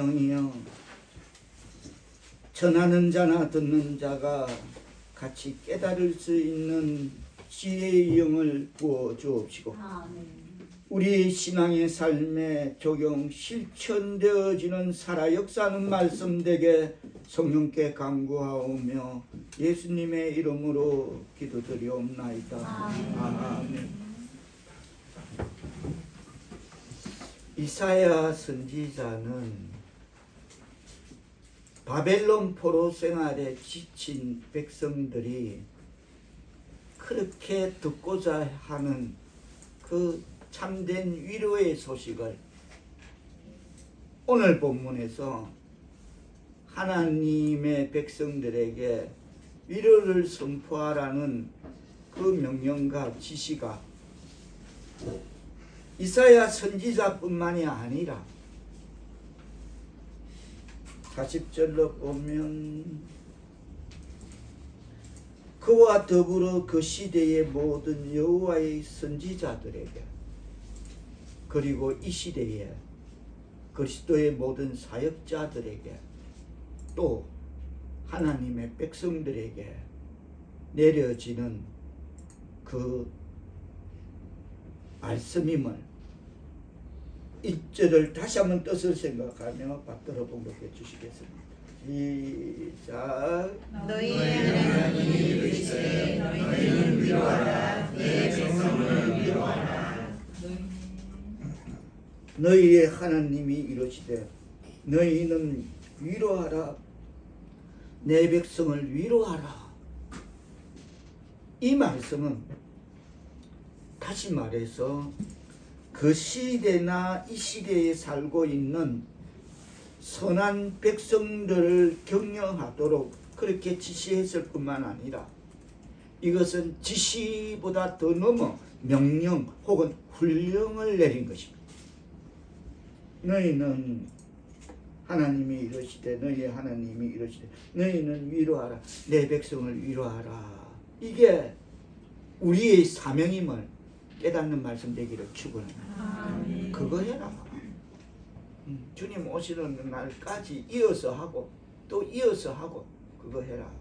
영이여, 전하는 자나 듣는 자가 같이 깨달을 수 있는 지혜의 영을 부어 주옵시고, 우리 신앙의 삶에 적용 실천되어지는 살아 역사하는 말씀 되게 성령께 간구하오며 예수님의 이름으로 기도드리옵나이다. 아멘. 이사야 선지자는 바벨론 포로 생활에 지친 백성들이 그렇게 듣고자 하는 그 참된 위로의 소식을 오늘 본문에서 하나님의 백성들에게 위로를 선포하라는 그 명령과 지시가 이사야 선지자뿐만이 아니라 40절로 보면 그와 더불어 그 시대의 모든 여호와의 선지자들에게, 그리고 이 시대에 그리스도의 모든 사역자들에게, 또 하나님의 백성들에게 내려지는 그 말씀임을 1절을 다시 한번 뜻을 생각하며 받들어 봉독해 주시겠습니다. 시작. 너희의 하나님이 이르시되 너희는 위로하라. 내 백성을 위로하라. 너희의 하나님이 이르시되 너희는 위로하라. 내 백성을 위로하라. 이 말씀은 다시 말해서 그 시대나 이 시대에 살고 있는 선한 백성들을 격려하도록 그렇게 지시했을 뿐만 아니라 이것은 지시보다 더 넘어 명령 혹은 훈령을 내린 것입니다. 너희는 하나님이 이르시되 너희의 하나님이 이르시되 너희는 위로하라. 내 백성을 위로하라. 이게 우리의 사명임을 깨닫는 말씀 되기를 축원합니다. 그거 해라. 주님 오시는 날까지 이어서 하고 또 이어서 하고 그거 해라.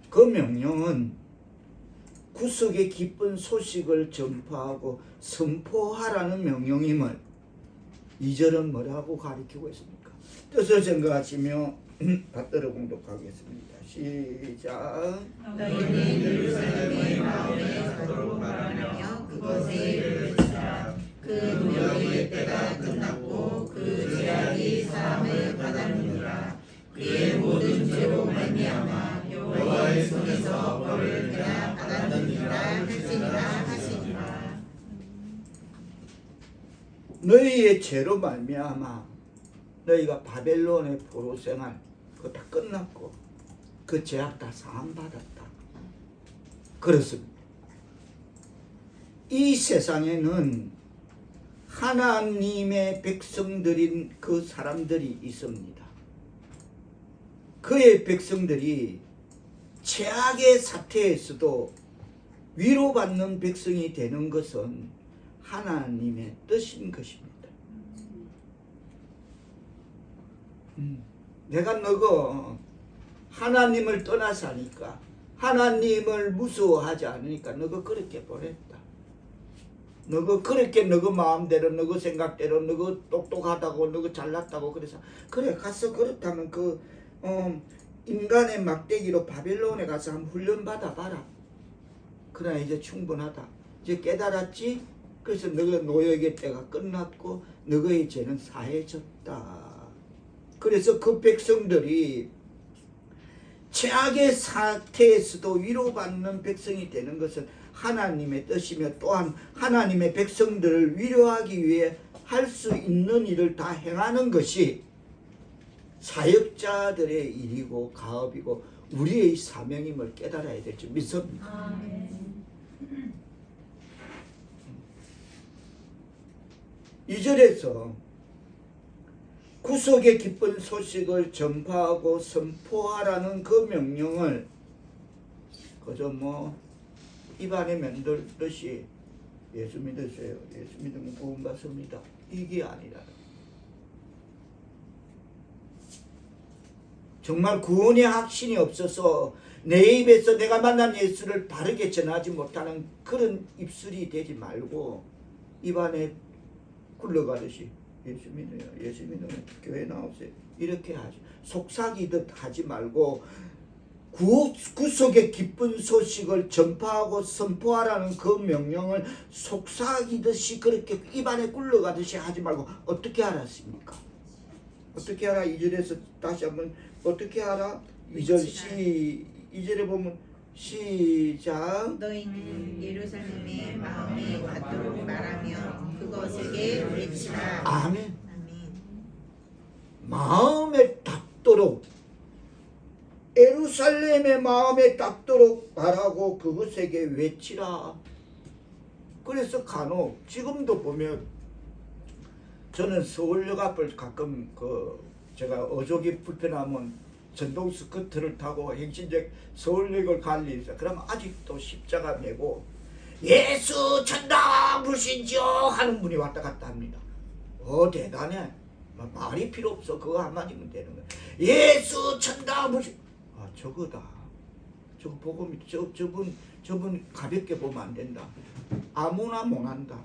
그 명령은 구속의 기쁜 소식을 전파하고 선포하라는 명령임을 2절은 뭐라고 가리키고 있습니까? 뜻을 생각하시며 받들어 공독하겠습니다. 시작. 너희는 예루살렘의 마음에 가도록 말하며 그것에 이르시라. 그 노역의 때가 끝났고 그 죄악이 사함을 받았느니라. 그의 모든 죄로 말미암아 여호와의 손에서 벌을 그가 받았느니라 하시니라. 너희의 죄로 말미암아 너희가 바벨론의 포로 생활 그거 다 끝났고 그 죄악 다 사함받았다. 그렇습니다. 이 세상에는 하나님의 백성들인 그 사람들이 있습니다. 그의 백성들이 최악의 사태에서도 위로받는 백성이 되는 것은 하나님의 뜻인 것입니다. 내가 너가 하나님을 떠나 사니까 하나님을 무서워하지 않으니까 너가 그렇게 보냈다. 너가 그렇게 너가 마음대로 너가 생각대로 너가 똑똑하다고 너가 잘났다고 그래서 그래 가서 그렇다면 그 인간의 막대기로 바벨론에 가서 한번 훈련 받아봐라. 그러나 이제 충분하다. 이제 깨달았지? 그래서 너가 노역의 때가 끝났고 너의 죄는 사해졌다. 그래서 그 백성들이 최악의 사태에서도 위로받는 백성이 되는 것은 하나님의 뜻이며 또한 하나님의 백성들을 위로하기 위해 할 수 있는 일을 다 행하는 것이 사역자들의 일이고 가업이고 우리의 사명임을 깨달아야 될 줄 믿습니다. 이 절에서 구속의 기쁜 소식을 전파하고 선포하라는 그 명령을 그저 입안에 맴돌듯이 예수 믿으세요. 예수 믿으면 구원받습니다. 이게 아니라 정말 구원의 확신이 없어서 내 입에서 내가 만난 예수를 바르게 전하지 못하는 그런 입술이 되지 말고 입안에 굴러가듯이 예수 믿어요, 예수 믿어요, 교회 나오세요 이렇게 하죠. 속삭이듯 하지 말고 구속의 기쁜 소식을 전파하고 선포하라는 그 명령을 속삭이듯이 그렇게 입안에 굴러가듯이 하지 말고 어떻게 알았습니까? 어떻게 알아? 2절에서 다시 한번 어떻게 알아? 2절에 보면 시작. 너희는 예루살렘의 마음에 닿도록 말하며 그것에게 외치라. 아멘. 아멘. 마음에 닿도록 예루살렘의 마음에 닿도록 말하고 그것에게 외치라. 그래서 간혹 지금도 보면 저는 서울역 앞을 가끔 제가 어족이 불편하면 전동 스쿠터를 타고 행신적 서울역을 갈 일이 있어요. 그러면 아직도 십자가 메고 예수 천당 불신지요 하는 분이 왔다 갔다 합니다. 대단해. 말이 필요 없어. 그거 한마디면 되는 거야. 예수 천당 불신. 저거다. 저거 복음이 저분 가볍게 보면 안 된다. 아무나 못한다.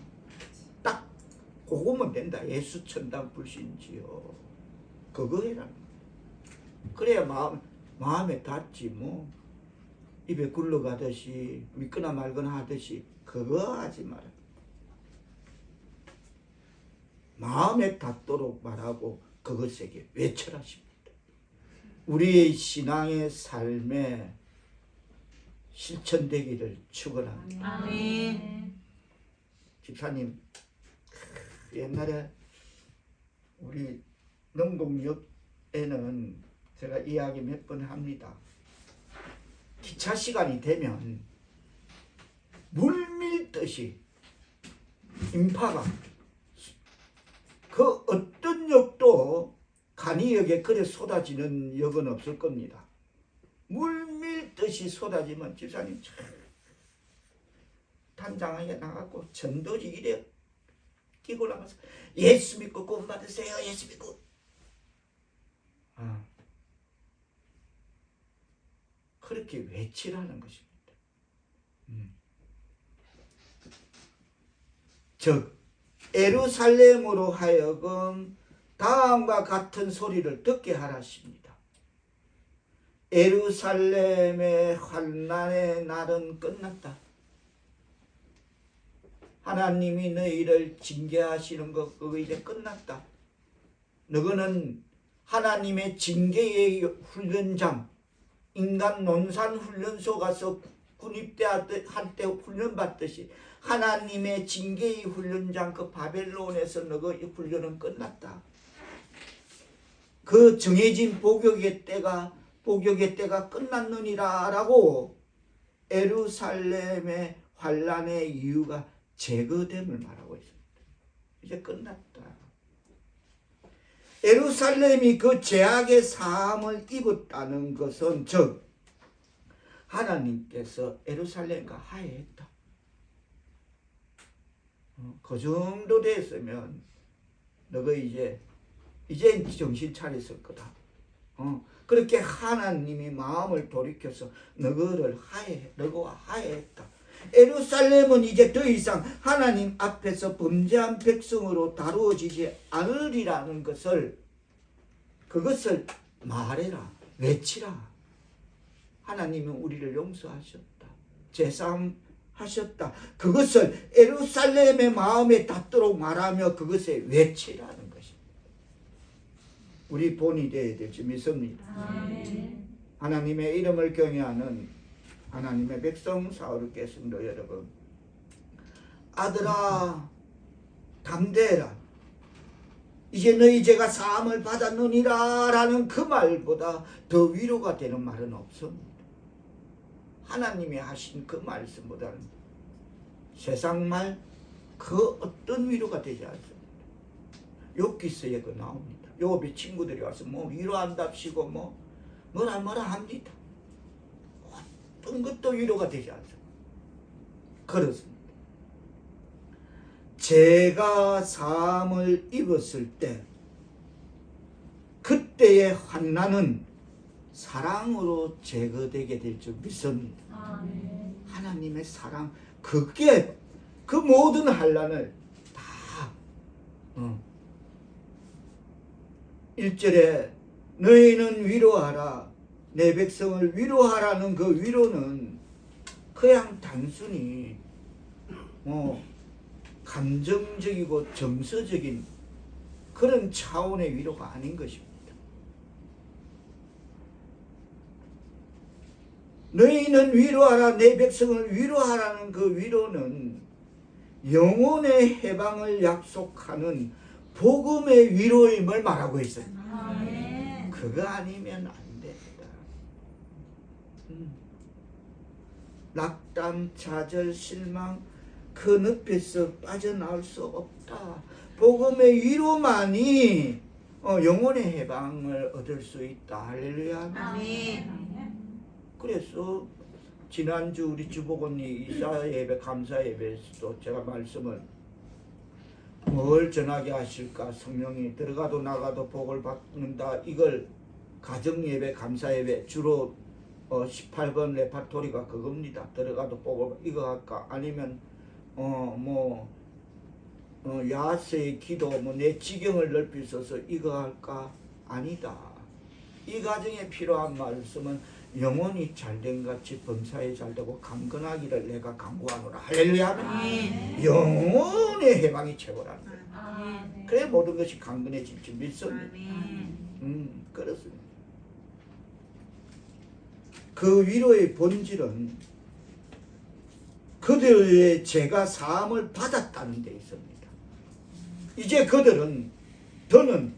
딱 그거면 된다. 예수 천당 불신지요. 그거 해라. 그래야 마음에 닿지 뭐. 입에 굴러가듯이 믿거나 말거나 하듯이 그거 하지 마라. 마음에 닿도록 말하고 그것에게 외쳐라십니다. 우리의 신앙의 삶에 실천되기를 축원합니다. 아멘. 집사님, 옛날에 우리 능동역에는 제가 이야기 몇 번 합니다. 기차 시간이 되면 물밀듯이 인파가 그 어떤 역도 간이역에 그래 쏟아지는 역은 없을 겁니다. 물밀듯이 쏟아지면 집사님 단장하게 나가고 전도지 이래 끼고 나가서 예수 믿고 구원 받으세요. 예수 믿고. 그렇게 외치라는 것입니다. 즉 예루살렘으로 하여금 다음과 같은 소리를 듣게 하라십니다. 예루살렘의 환난의 날은 끝났다. 하나님이 너희를 징계하시는 것 그거 이제 끝났다. 너희는 하나님의 징계의 훈련장, 인간 논산 훈련소 가서 군입대 할 때 훈련 받듯이 하나님의 징계의 훈련장 그 바벨론에서 너희 훈련은 끝났다. 그 정해진 복역의 때가 끝났느니라 라고 예루살렘의 환난의 이유가 제거됨을 말하고 있습니다. 이제 끝났다. 예루살렘이 그 죄악의 사함을 입었다는 것은 즉 하나님께서 예루살렘과 화해했다. 그 정도 됐으면 너가 이제 정신 차렸을 거다. 그렇게 하나님이 마음을 돌이켜서 너희를 너희와 화해했다. 예루살렘은 이제 더 이상 하나님 앞에서 범죄한 백성으로 다루어지지 않으리라는 그것을 말해라. 외치라. 하나님은 우리를 용서하셨다. 제사함 하셨다. 그것을 예루살렘의 마음에 닿도록 말하며 그것에 외치라는 것입니다. 우리 본이 되어야 될지 믿습니다. 아멘. 하나님의 이름을 경외하는 하나님의 백성 사울의 성도 여러분, 아들아 담대해라. 이제 너희 죄가 사함을 받았느니라 라는 그 말보다 더 위로가 되는 말은 없습니다. 하나님이 하신 그 말씀보다는 세상 말 그 어떤 위로가 되지 않습니다. 욥기서에 그 나옵니다. 욥의 친구들이 와서 뭐 위로한답시고 뭐라 합니다. 어떤 것도 위로가 되지 않습니다. 그렇습니다. 죄가 사함을 입었을 때 그때의 환난은 사랑으로 제거되게 될 줄 믿습니다. 아멘. 하나님의 사랑, 그게 그 모든 환난을 다 1절에 너희는 위로하라, 내 백성을 위로하라는 그 위로는 그냥 단순히 감정적이고 정서적인 그런 차원의 위로가 아닌 것입니다. 너희는 위로하라, 내 백성을 위로하라는 그 위로는 영혼의 해방을 약속하는 복음의 위로임을 말하고 있어요. 아멘. 그거 아니면 안 됩니다. 낙담, 좌절, 실망 그 늪에서 빠져나올 수 없다. 복음의 위로만이 영혼의 해방을 얻을 수 있다. 할렐루야. 아멘. 그래서 지난주 우리 주보건이 이사 예배, 감사 예배에서도 제가 말씀을 뭘 전하게 하실까, 성령이 들어가도 나가도 복을 받는다, 이걸 가정 예배, 감사 예배 주로 18번 레파토리가 그겁니다. 들어가도 복을, 이거 할까, 아니면 야세의 기도, 내 지경을 넓히소서, 이거 할까? 아니다. 이 가정에 필요한 말씀은 영혼이 잘된 같이 범사에 잘되고 강건하기를 내가 간구하노라. 할렐루야. 영혼의 해방이 최고라는 거예요. 아멘. 그래 모든 것이 강건해질 줄 믿습니다. 아멘. 그렇습니다. 그 위로의 본질은 그들의 죄가 사함을 받았다는 데 있습니다. 이제 그들은 더는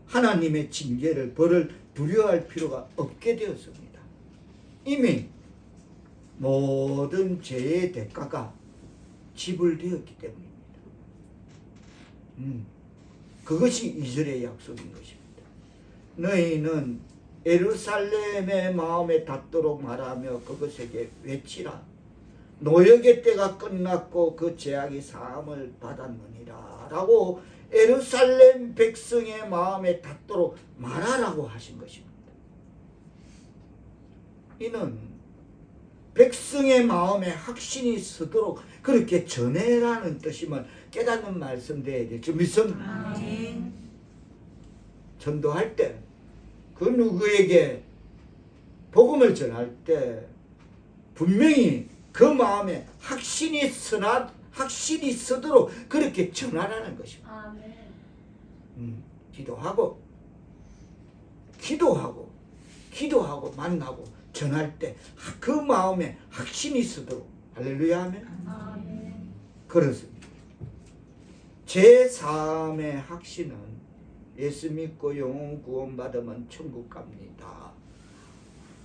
하나님의 징계를, 벌을 두려워할 필요가 없게 되었습니다. 이미 모든 죄의 대가가 지불되었기 때문입니다. 그것이 2절의 약속인 것입니다. 너희는 예루살렘의 마음에 닿도록 말하며 그것에게 외치라. 노역의 때가 끝났고 그 죄악이 사함을 받았느니라 라고 예루살렘 백성의 마음에 닿도록 말하라고 하신 것입니다. 이는 백성의 마음에 확신이 서도록 그렇게 전해라는 뜻이면 깨닫는 말씀 되어야 될 줄 믿습니다. 아멘. 전도할 때, 그 누구에게 복음을 전할 때 분명히 그 마음에 확신이 서도록 그렇게 전하라는 것입니다. 아멘. 기도하고 만나고 전할 때 그 마음에 확신이 서도록. 할렐루야 하면 아멘. 그렇습니다. 제3의 확신은 예수 믿고 영혼 구원받으면 천국 갑니다.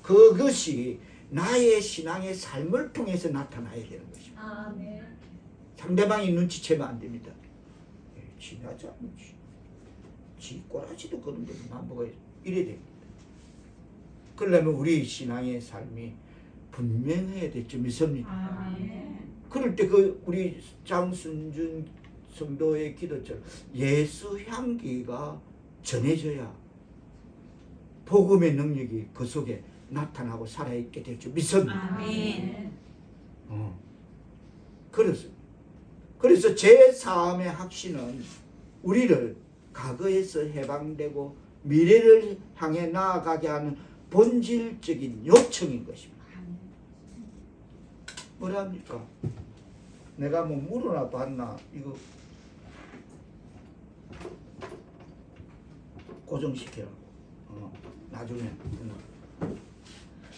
그것이 나의 신앙의 삶을 통해서 나타나야 되는 것입니다. 아멘. 상대방이 눈치채면 안 됩니다. 지나지 않지. 지 꼬라지도 그런데 나보고 이래야 됩니다. 그러려면 우리 신앙의 삶이 분명해야 될 줄 믿습니다. 아멘. 그럴 때 우리 장순준 성도의 기도처럼 예수 향기가 전해져야 복음의 능력이 그 속에 나타나고 살아있게 될 줄 믿습니다. 아멘. 그렇습니다. 그래서 제3의 확신은 우리를 과거에서 해방되고 미래를 향해 나아가게 하는 본질적인 요청인 것입니다. 뭐랍니까? 내가 뭐 물어나 봤나? 이거 고정시키라고. 나중에.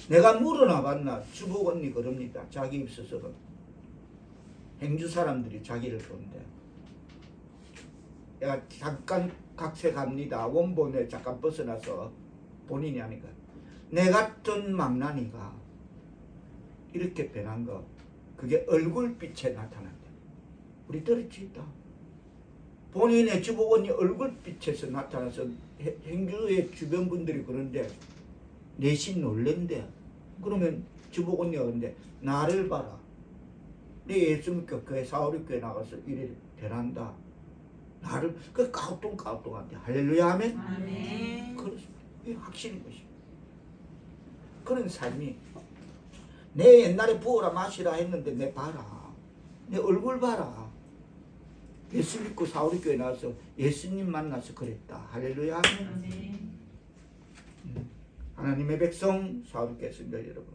내가 물어나 봤나? 주복 언니 그럽니다. 자기 입서서는. 행주 사람들이 자기를 그런데. 내가 잠깐 각색합니다. 원본에 잠깐 벗어나서 본인이 하니까. 내 같은 망나니가 이렇게 변한 거, 그게 얼굴빛에 나타난다. 우리 들었지 있다. 본인의 주복원이 얼굴빛에서 나타나서 행주의 주변 분들이 그런데 내심 놀랜대. 그러면 주복원이가 그런데 나를 봐라. 내 예수 믿고 교회 사오리교회 나가서 이래 변한다. 나를 그 까우뚱까우뚱한데 할렐루야 하면 아멘. 그렇습니다. 이게 확신인 것입니다. 그런 삶이 내 옛날에 부어라 마시라 했는데 내 봐라. 내 얼굴 봐라. 예수 믿고 사우리교회 나와서 예수님 만나서 그랬다. 할렐루야. 아멘. 하나님의 백성 사우리교회였습니다. 여러분.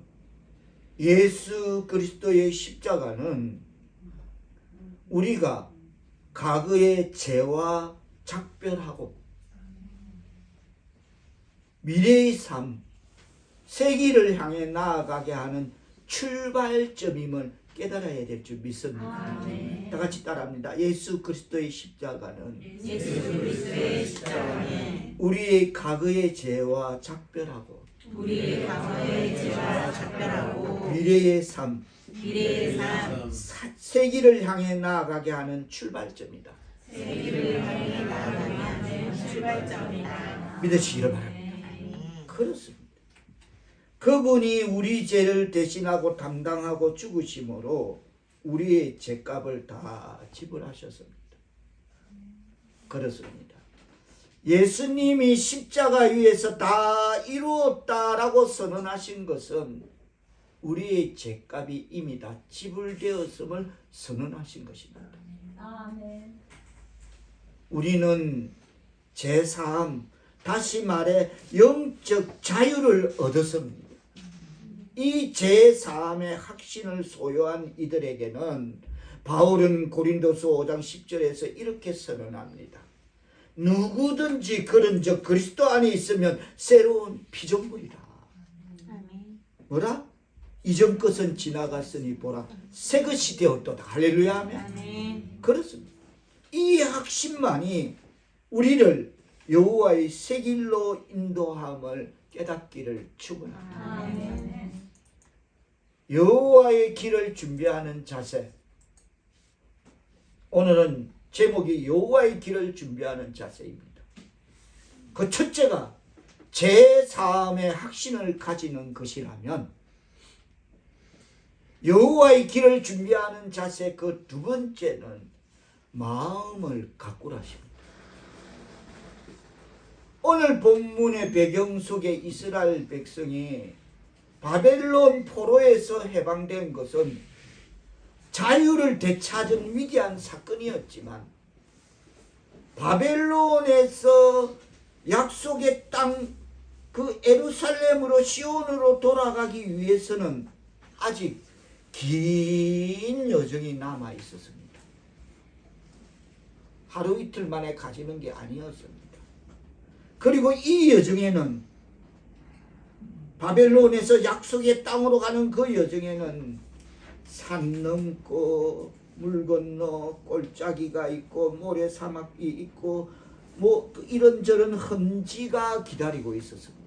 예수 그리스도의 십자가는 우리가 과거의 죄와 작별하고 미래의 삶, 세기를 향해 나아가게 하는 출발점임을 깨달아야 될 줄 믿습니다. 아멘. 다 같이 따라합니다. 예수 그리스도의 십자가는 예수 그리스도의 십자가는 우리의 과거의 죄와 작별하고 우리의 과거의 죄와 작별하고 미래의 삶, 미래의 삶, 세기를 향해 나아가게 하는 출발점이다. 세기를 향해 나아가는 출발점이다. 믿으시기를 바랍니다. 그렇습니다. 그분이 우리 죄를 대신하고 담당하고 죽으심으로 우리의 죄값을 다 지불하셨습니다. 그렇습니다. 예수님이 십자가 위에서 다 이루었다라고 선언하신 것은 우리의 죄값이 이미 다 지불되었음을 선언하신 것입니다. 아멘. 우리는 제사함, 다시 말해 영적 자유를 얻었습니다. 이 제사함의 확신을 소유한 이들에게는 바울은 고린도서 5장 10절에서 이렇게 선언합니다. 누구든지 그런즉 그리스도 안에 있으면 새로운 피조물이라. 뭐라? 이전 것은 지나갔으니 보라 새 것이 되었도다. 할렐루야 하면 아멘. 그렇습니다. 이 확신만이 우리를 여호와의 새 길로 인도함을 깨닫기를 축원합니다. 아멘. 여호와의 길을 준비하는 자세. 오늘은 제목이 여호와의 길을 준비하는 자세입니다. 그 첫째가 제사함의 확신을 가지는 것이라면 여호와의 길을 준비하는 자세 그 두 번째는 마음을 가꾸라십니다. 오늘 본문의 배경 속에 이스라엘 백성이 바벨론 포로에서 해방된 것은 자유를 되찾은 위대한 사건이었지만 바벨론에서 약속의 땅 그 예루살렘으로 시온으로 돌아가기 위해서는 아직 긴 여정이 남아 있었습니다. 하루 이틀 만에 가지는 게 아니었습니다. 그리고 이 여정에는 바벨론에서 약속의 땅으로 가는 그 여정에는 산 넘고 물 건너 골짜기가 있고 모래 사막이 있고 뭐 이런저런 험지가 기다리고 있었습니다.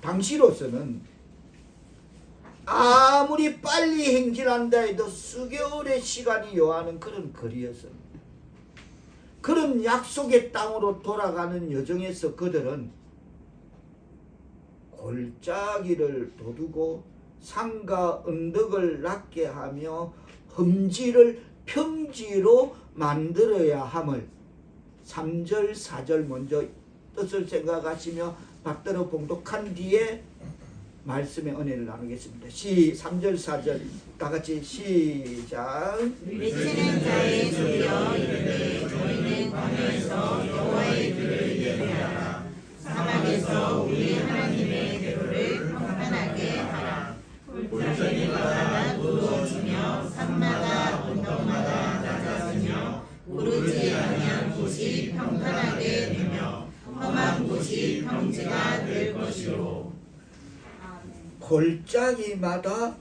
당시로서는 아무리 빨리 행진한다 해도 수개월의 시간이 요하는 그런 거리였습니다. 그런 약속의 땅으로 돌아가는 여정에서 그들은 골짜기를 도두고 산과 언덕을 낮게 하며 험지를 평지로 만들어야 함을 3절 4절 먼저 뜻을 생각하시며 받들어 봉독한 뒤에 말씀의 은혜를 나누겠습니다. 3절 4절 다 같이 시작. 외치는 자의 소리여 이르되 저희는 광야에서 여호와의 길을 예배하라. 사막에서 우리 하나님의 대로를 평탄하게 하라. 골짜기마다 두어지며 산마다 언덕마다 낮아지며 오르지 아니한 곳이 평탄하게 되며 험한 곳이 평지가 될 것이요. 골짜기마다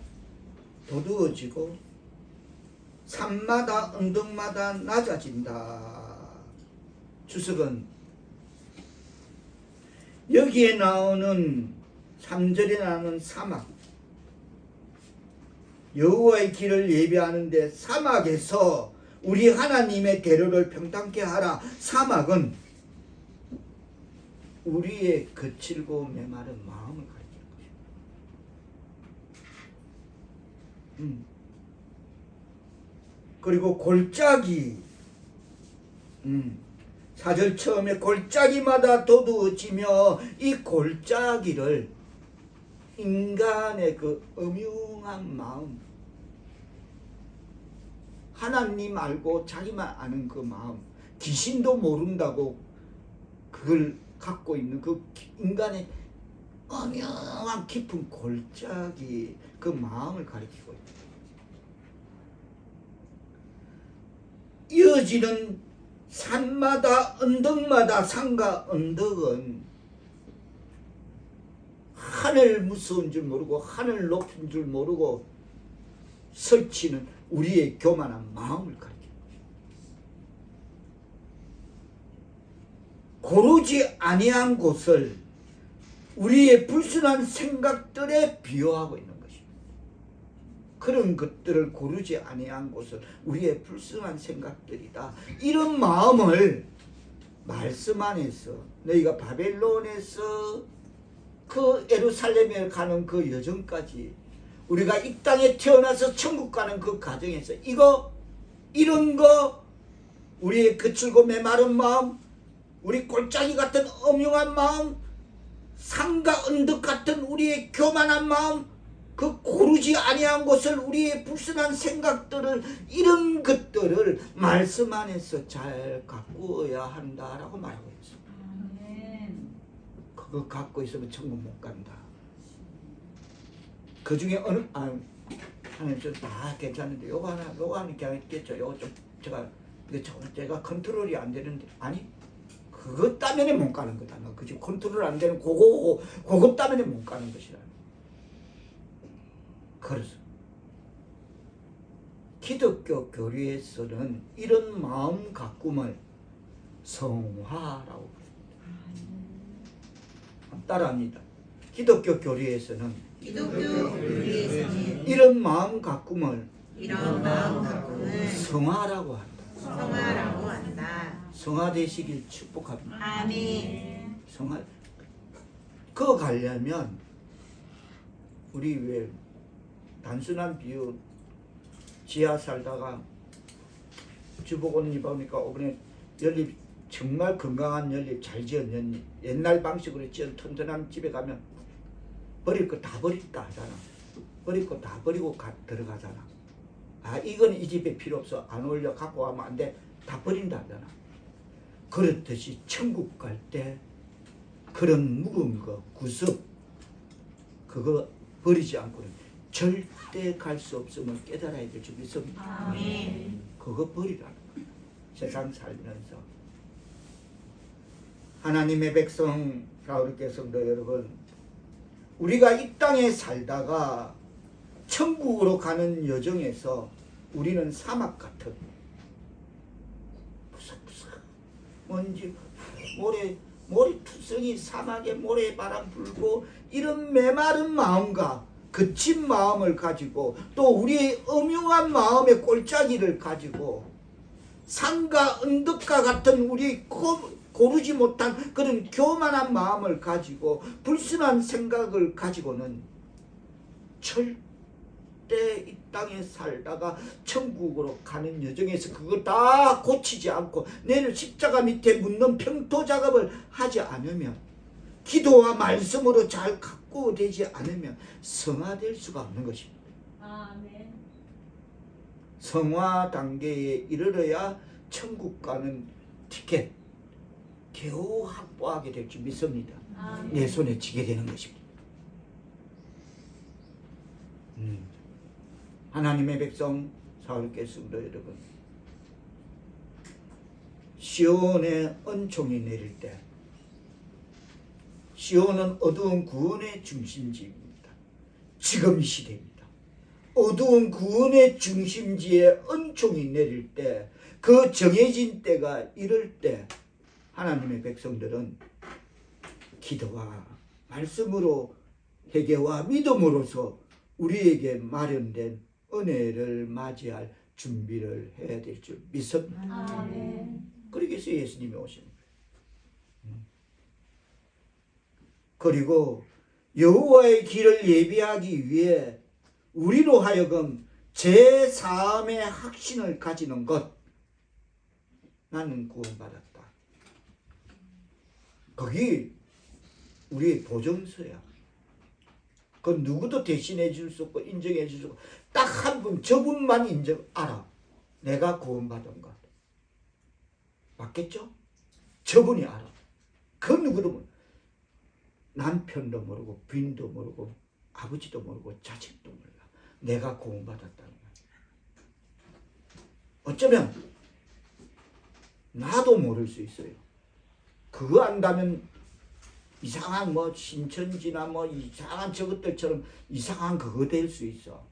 도두어지고 산마다 언덕마다 낮아진다. 주석은 여기에 나오는 3절에 나오는 사막, 여호와의 길을 예배하는데 사막에서 우리 하나님의 대로를 평탄케 하라. 사막은 우리의 거칠고 메마른 마음을 가리키는 것입니다. 그리고 골짜기, 4절 처음에 골짜기마다 도두어지며 이 골짜기를 인간의 그 음흉한 마음, 하나님 알고 자기만 아는 그 마음, 귀신도 모른다고 그걸 갖고 있는 그 인간의 엄연한 깊은 골짜기, 그 마음을 가리키고 있다. 이어지는 산마다 언덕마다 산과 언덕은 하늘 무서운 줄 모르고 하늘 높은 줄 모르고 설치는 우리의 교만한 마음을 가리킵니다. 고르지 아니한 곳을 우리의 불순한 생각들에 비유하고 있는 것입니다. 그런 것들을 고르지 아니한 곳을 우리의 불순한 생각들이다. 이런 마음을 말씀 안에서 너희가 바벨론에서 그 예루살렘에 가는 그 여정까지 우리가 이 땅에 태어나서 천국 가는 그 과정에서 이런 거 우리의 거칠고 메마른 마음, 우리 골짜기 같은 엄흉한 마음, 산과 언덕 같은 우리의 교만한 마음, 그 고르지 아니한 것을 우리의 불순한 생각들을 이런 것들을 말씀 안에서 잘 가꾸어야 한다라고 말하고 있습니다. 그거 갖고 있으면 천국 못 간다. 그 중에 어느 하나님 다 괜찮은데 요거 하나 괜찮겠죠. 요거 좀 제가 컨트롤이 안 되는데 아니 그것 때문에 못 가는 거다. 너 그 지금 컨트롤 안 되는 그것 때문에 못 가는 것이라. 그래서 기독교 교리에서는 이런 마음 가꿈을 성화라고 부릅니다. 따라합니다. 기독교 교리에서는 이런 마음 가꿈을 성화라고 한다. 성화되시길 축복합니다. 아멘. 성화. 그거 가려면 우리 왜 단순한 비유 지하 살다가 주복 옷 입으니까 이번에 연립 정말 건강한 연립 잘 지은 연립 옛날 방식으로 지은 튼튼한 집에 가면 버릴 거 다 버린다 하잖아. 버릴 거 다 버리고 들어가잖아. 이건 이 집에 필요 없어. 안 어울려. 갖고 가면 안 돼. 다 버린다 하잖아. 그렇듯이 천국 갈 때 그런 묵은 거, 구습 그거 버리지 않고는 절대 갈 수 없음을 깨달아야 될 줄 믿습니다. 아멘. 그거 버리라는 거예요. 세상 살면서 하나님의 백성 가을교 성도 여러분, 우리가 이 땅에 살다가 천국으로 가는 여정에서 우리는 사막 같은 부석부석 먼지 모래투성이 사막에 모래바람 불고 이런 메마른 마음과 거친 마음을 가지고 또 우리의 음흉한 마음의 골짜기를 가지고 산과 언덕과 같은 우리 고르지 못한 그런 교만한 마음을 가지고 불순한 생각을 가지고는 절대 이 땅에 살다가 천국으로 가는 여정에서 그걸 다 고치지 않고 내일 십자가 밑에 묻는 평토 작업을 하지 않으면 기도와 말씀으로 잘 가꾸어되지 않으면 성화될 수가 없는 것입니다. 아멘. 성화 단계에 이르러야 천국 가는 티켓 겨우 확보하게 될 줄 믿습니다. 아멘. 내 손에 쥐게 되는 것입니다. 하나님의 백성 사울교회 성도 여러분, 시온의 은총이 내릴 때 시온은 어두운 구원의 중심지입니다. 지금 이 시대입니다. 어두운 구원의 중심지에 은총이 내릴 때, 그 정해진 때가 이럴 때 하나님의 백성들은 기도와 말씀으로 회개와 믿음으로서 우리에게 마련된 은혜를 맞이할 준비를 해야 될 줄 믿습니다. 아멘. 그러기 위해서 예수님이 오신 거예요. 그리고 여호와의 길을 예비하기 위해 우리로 하여금 제4음의 확신을 가지는 것. 나는 구원받았다. 거기 우리의 보증서야. 그 누구도 대신해 줄 수 없고 인정해 줄 수 없고 딱 한 분, 저분만 알아. 내가 구원받은 것. 맞겠죠? 저분이 알아. 그 누구도 모르고 남편도 모르고 부인도 모르고 아버지도 모르고 자식도 몰라. 내가 구원받았다는 거야. 어쩌면 나도 모를 수 있어요. 그거 안다면 이상한 뭐 신천지나 뭐 이상한 저것들처럼 이상한 그거 될 수 있어.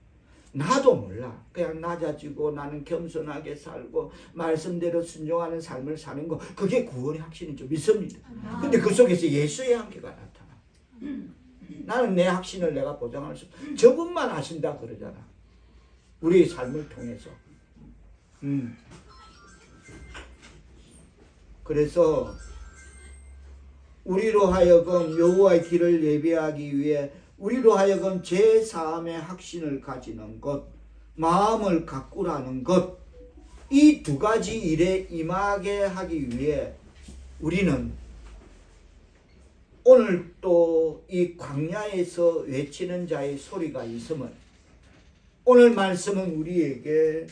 나도 몰라. 그냥 낮아지고 나는 겸손하게 살고 말씀대로 순종하는 삶을 사는 거, 그게 구원의 확신인 줄 믿습니다. 근데 그 속에서 예수의 한계가 나타나. 나는 내 확신을 내가 보장할 수 없어. 저분만 하신다 그러잖아. 우리의 삶을 통해서. 그래서 우리로 하여금 여호와의 길을 예배하기 위해 우리로 하여금 제사함의 확신을 가지는 것, 마음을 가꾸라는 것, 이 두 가지 일에 임하게 하기 위해 우리는 오늘 또 이 광야에서 외치는 자의 소리가 있음을, 오늘 말씀은 우리에게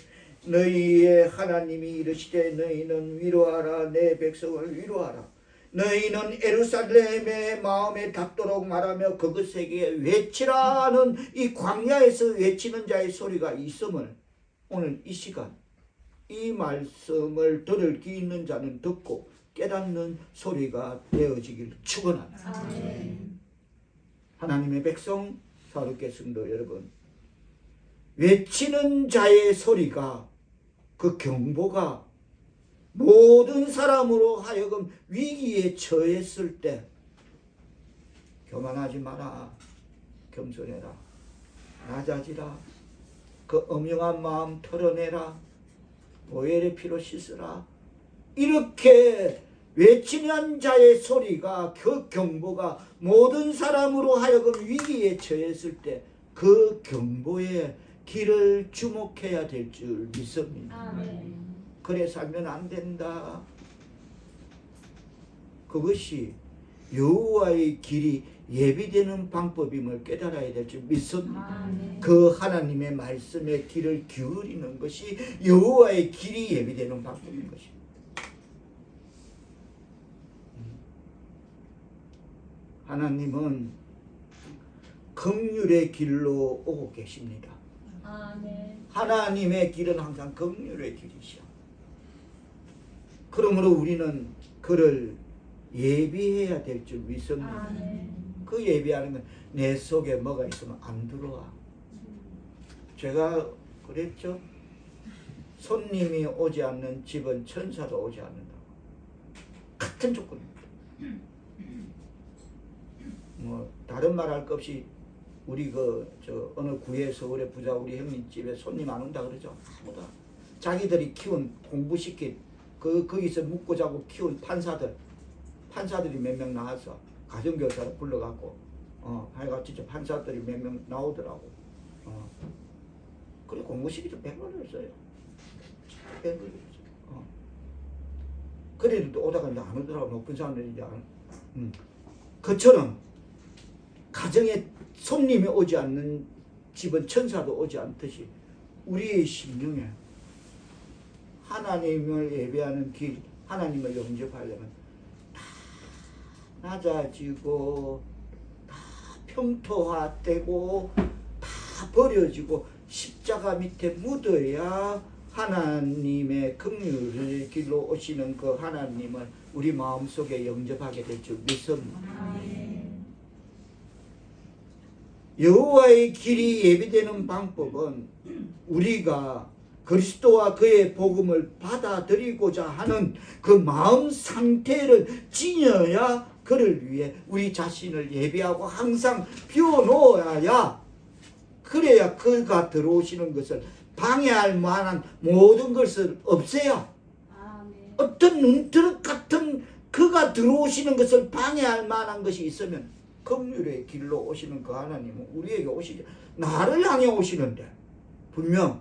너희의 하나님이 이르시되 너희는 위로하라, 내 백성을 위로하라. 너희는 예루살렘의 마음에 닿도록 말하며 그것에게 외치라는 이 광야에서 외치는 자의 소리가 있음을 오늘 이 시간 이 말씀을 들을 귀 있는 자는 듣고 깨닫는 소리가 되어지길 축원합니다. 하나님의 백성 사랑하는 성도 여러분, 외치는 자의 소리가, 그 경보가 모든 사람으로 하여금 위기에 처했을 때 교만하지 마라, 겸손해라, 낮아지라, 그 엄영한 마음 털어내라, 보혈의 피로 씻으라, 이렇게 외치는 자의 소리가, 그 경보가 모든 사람으로 하여금 위기에 처했을 때 그 경보에 길을 주목해야 될 줄 믿습니다. 그래 살면 안 된다. 그것이 여호와의 길이 예비되는 방법임을 깨달아야 될 줄 믿습니다. 그 하나님의 말씀에 귀를 기울이는 것이 여호와의 길이 예비되는 방법인 것입니다. 하나님은 긍휼의 길로 오고 계십니다. 하나님의 길은 항상 긍휼의 길이시오. 그러므로 우리는 그를 예비해야 될 줄 믿습니다. 그 예비하는 건 내 속에 뭐가 있으면 안 들어와. 제가 그랬죠. 손님이 오지 않는 집은 천사도 오지 않는다고. 같은 조건입니다. 뭐 다른 말 할 것 없이 우리 어느 구에 서울의 부자 우리 형님 집에 손님 안 온다 그러죠. 아무도. 자기들이 키운 공부시킨 거기서 묵고 자고 키운 판사들이 몇 명 나와서 가정교사를 불러갖고 하여간 진짜 판사들이 몇 명 나오더라고. 그래 공부시키도 100만 했어요. 100만 했어요. 그래도 오다가 이제 안 오더라고. 높은 사람들이 이제 그처럼 가정에 손님이 오지 않는 집은 천사도 오지 않듯이 우리의 심령에 하나님을 예배하는 길, 하나님을 영접하려면 다 낮아지고 다 평토화되고 다 버려지고 십자가 밑에 묻어야 하나님의 긍휼의 길로 오시는 그 하나님을 우리 마음속에 영접하게 될 줄 믿습니다. 여호와의 길이 예비되는 방법은 우리가 그리스도와 그의 복음을 받아들이고자 하는 그 마음 상태를 지녀야 그를 위해 우리 자신을 예비하고 항상 비워놓아야, 그래야 그가 들어오시는 것을 방해할 만한 모든 것을 없애야, 어떤 눈트럭 같은 그가 들어오시는 것을 방해할 만한 것이 있으면 긍휼의 길로 오시는 그 하나님은 우리에게 오시지, 나를 향해 오시는데 분명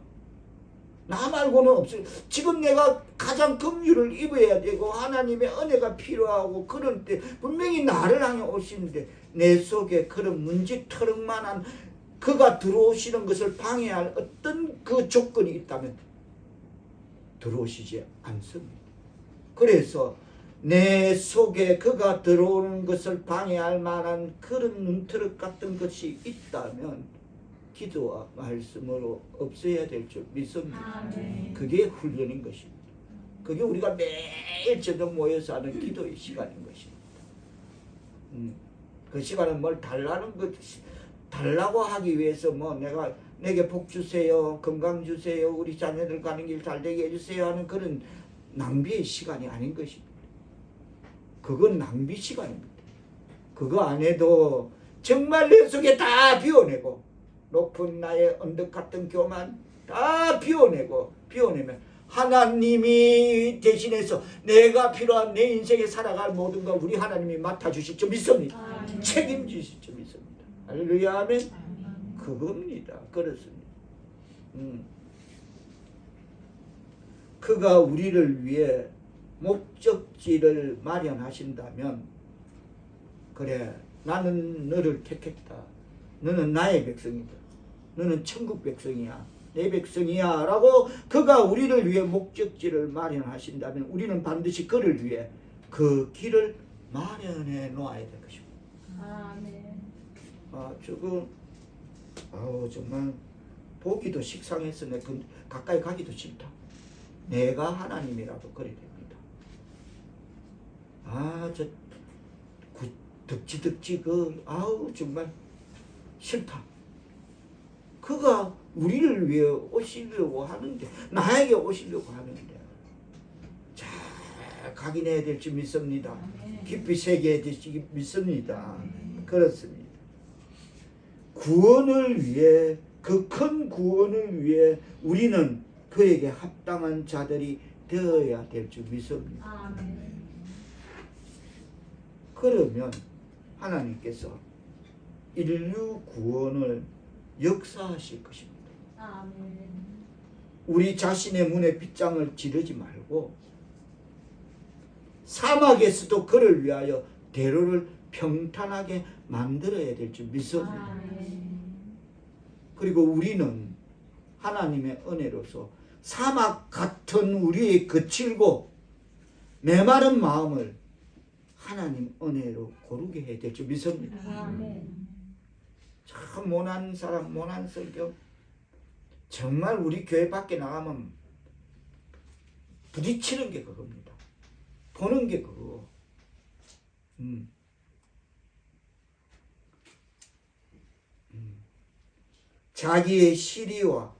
나 말고는 없어요. 지금 내가 가장 긍휼을 입어야 되고 하나님의 은혜가 필요하고 그런 때 분명히 나를 향해 오시는데 내 속에 그런 문지터럭만한 그가 들어오시는 것을 방해할 어떤 그 조건이 있다면 들어오시지 않습니다. 그래서 내 속에 그가 들어오는 것을 방해할 만한 그런 눈트럭 같은 것이 있다면 기도와 말씀으로 없애야 될 줄 믿습니다. 아멘. 그게 훈련인 것입니다. 그게 우리가 매일 저녁 모여서 하는 기도의 시간인 것입니다. 그 시간은 뭘 달라고 하기 위해서 뭐 내게 복 주세요, 건강 주세요, 우리 자녀들 가는 길 잘 되게 해주세요 하는 그런 낭비의 시간이 아닌 것입니다. 그건 낭비 시간입니다. 그거 안 해도 정말 내 속에 다 비워내고 높은 나의 언덕 같은 교만 다 비워내면 하나님이 대신해서 내가 필요한 내 인생에 살아갈 모든 걸 우리 하나님이 맡아주실 줄 믿습니다. 아멘. 책임지실 줄 믿습니다. 할렐루야 아멘. 그겁니다. 그렇습니다. 그가 우리를 위해 목적지를 마련하신다면 그래 나는 너를 택했다. 너는 나의 백성이다. 너는 천국 백성이야. 내 백성이야 라고 그가 우리를 위해 목적지를 마련하신다면 우리는 반드시 그를 위해 그 길을 마련해 놓아야 될 것입니다. 아멘. 정말 보기도 식상해서 내 가까이 가기도 싫다. 내가 하나님이라도 그래야 됩니다. 덕지 정말 싫다. 그가 우리를 위해 오시려고 하는데 나에게 오시려고 하는데 잘 각인해야 될 줄 믿습니다. 아멘. 깊이 새겨야 될 줄 믿습니다. 그렇습니다. 구원을 위해 그 큰 구원을 위해 우리는 그에게 합당한 자들이 되어야 될 줄 믿습니다. 아멘. 그러면 하나님께서 인류 구원을 역사하실 것입니다. 아멘. 우리 자신의 문에 빗장을 지르지 말고 사막에서도 그를 위하여 대로를 평탄하게 만들어야 될 줄 믿습니다. 아멘. 그리고 우리는 하나님의 은혜로서 사막 같은 우리의 거칠고 메마른 마음을 하나님 은혜로 고르게 해야 될 줄 믿습니다. 아멘. 참 모난 사람, 모난 성경. 정말 우리 교회 밖에 나가면 부딪히는 게 그겁니다. 보는 게 그거. 자기의 시리와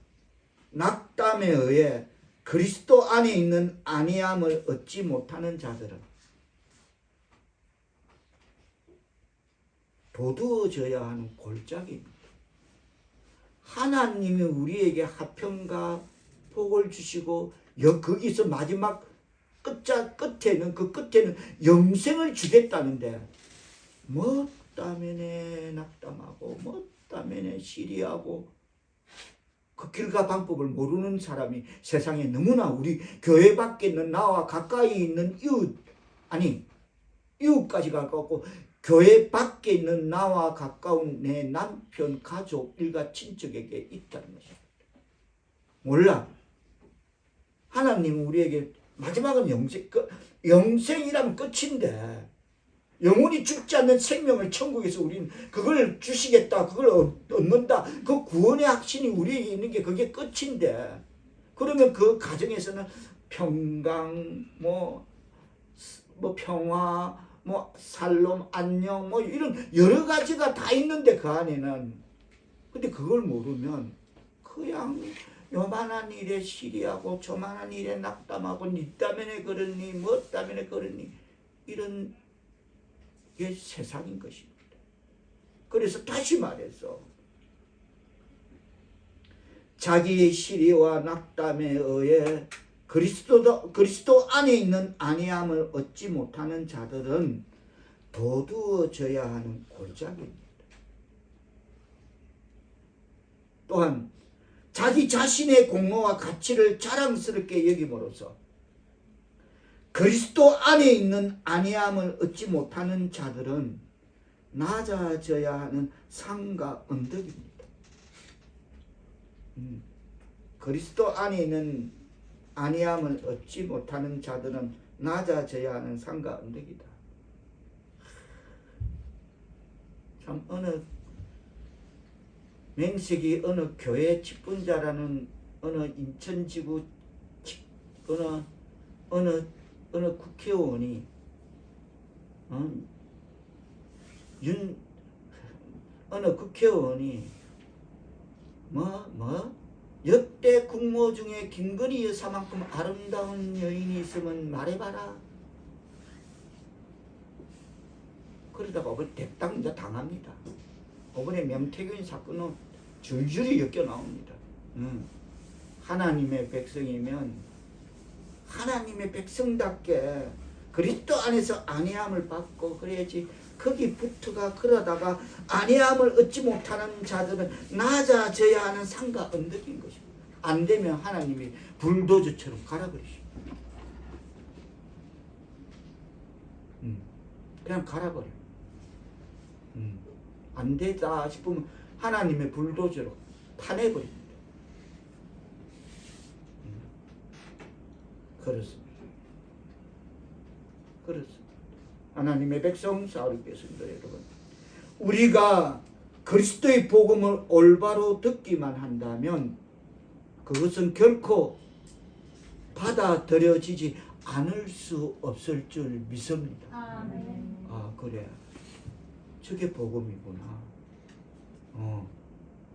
낙담에 의해 그리스도 안에 있는 안위함을 얻지 못하는 자들은 도두어져야 하는 골짜기입니다. 하나님이 우리에게 화평과 복을 주시고 거기서 마지막 끝에는 영생을 주겠다는데 뭐 때문에 낙담하고 뭐 때문에 시리하고 그 길과 방법을 모르는 사람이 세상에 너무나 우리 교회 밖에 있는 나와 가까이 있는 이웃까지 가깝고 교회 밖에 있는 나와 가까운 내 남편, 가족, 일가, 친척에게 있다는 것입니다. 몰라. 하나님은 우리에게 마지막은 영생이라면 끝인데 영원히 죽지 않는 생명을 천국에서 우리는 그걸 주시겠다, 그걸 얻는다. 그 구원의 확신이 우리에게 있는 게 그게 끝인데 그러면 그 가정에서는 평강, 평화, 살롬, 안녕, 이런 여러 가지가 다 있는데 그 안에는 근데 그걸 모르면 그냥 요만한 일에 시리하고 저만한 일에 낙담하고 니 때문에 그러니 뭐 때문에 그러니 이런 게 세상인 것입니다. 그래서 다시 말해서 자기의 시리와 낙담에 의해 그리스도 안에 있는 안위함을 얻지 못하는 자들은 도두어져야 하는 골짜기입니다. 또한 자기 자신의 공로와 가치를 자랑스럽게 여김으로써 그리스도 안에 있는 안위함을 얻지 못하는 자들은 낮아져야 하는 산과 언덕입니다. 그리스도 안에 있는 안위함을 얻지 못하는 자들은 낮아져야 하는 산과 언덕이다. 참 어느 맹식이 어느 교회 직분자라는 어느 인천지구 어느 국회의원이 어느 국회의원이 역대 국모 중에 김건희 여사만큼 아름다운 여인이 있으면 말해봐라. 그러다가 이번 대땅 이제 당합니다. 이번에 명태균 사건은 줄줄이 엮여 나옵니다. 하나님의 백성이면 하나님의 백성답게 그리스도 안에서 안위함을 받고 그래야지. 거기 붙어가 그러다가 안위함을 얻지 못하는 자들은 낮아져야 하는 산과 언덕인 것입니다. 안 되면 하나님이 불도저처럼 갈아버리십니다. 그냥 갈아버려. 안 되다 싶으면 하나님의 불도저로 파내버립니다. 그렇습니다. 하나님의 백성 사울이겠습니다. 여러분, 우리가 그리스도의 복음을 올바로 듣기만 한다면 그것은 결코 받아들여지지 않을 수 없을 줄 믿습니다. 아, 그래, 저게 복음이구나.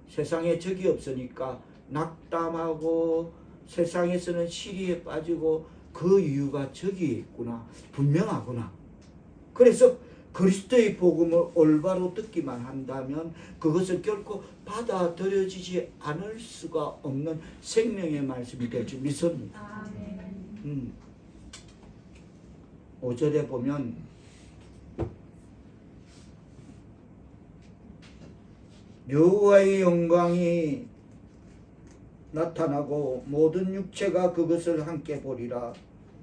세상에 적이 없으니까 낙담하고 세상에서는 시리에 빠지고 그 이유가 저기에 있구나. 분명하구나. 그래서 그리스도의 복음을 올바로 듣기만 한다면 그것은 결코 받아들여지지 않을 수가 없는 생명의 말씀이 될 줄 믿습니다. 5절에 보면 여호와의 영광이 나타나고 모든 육체가 그것을 함께 보리라.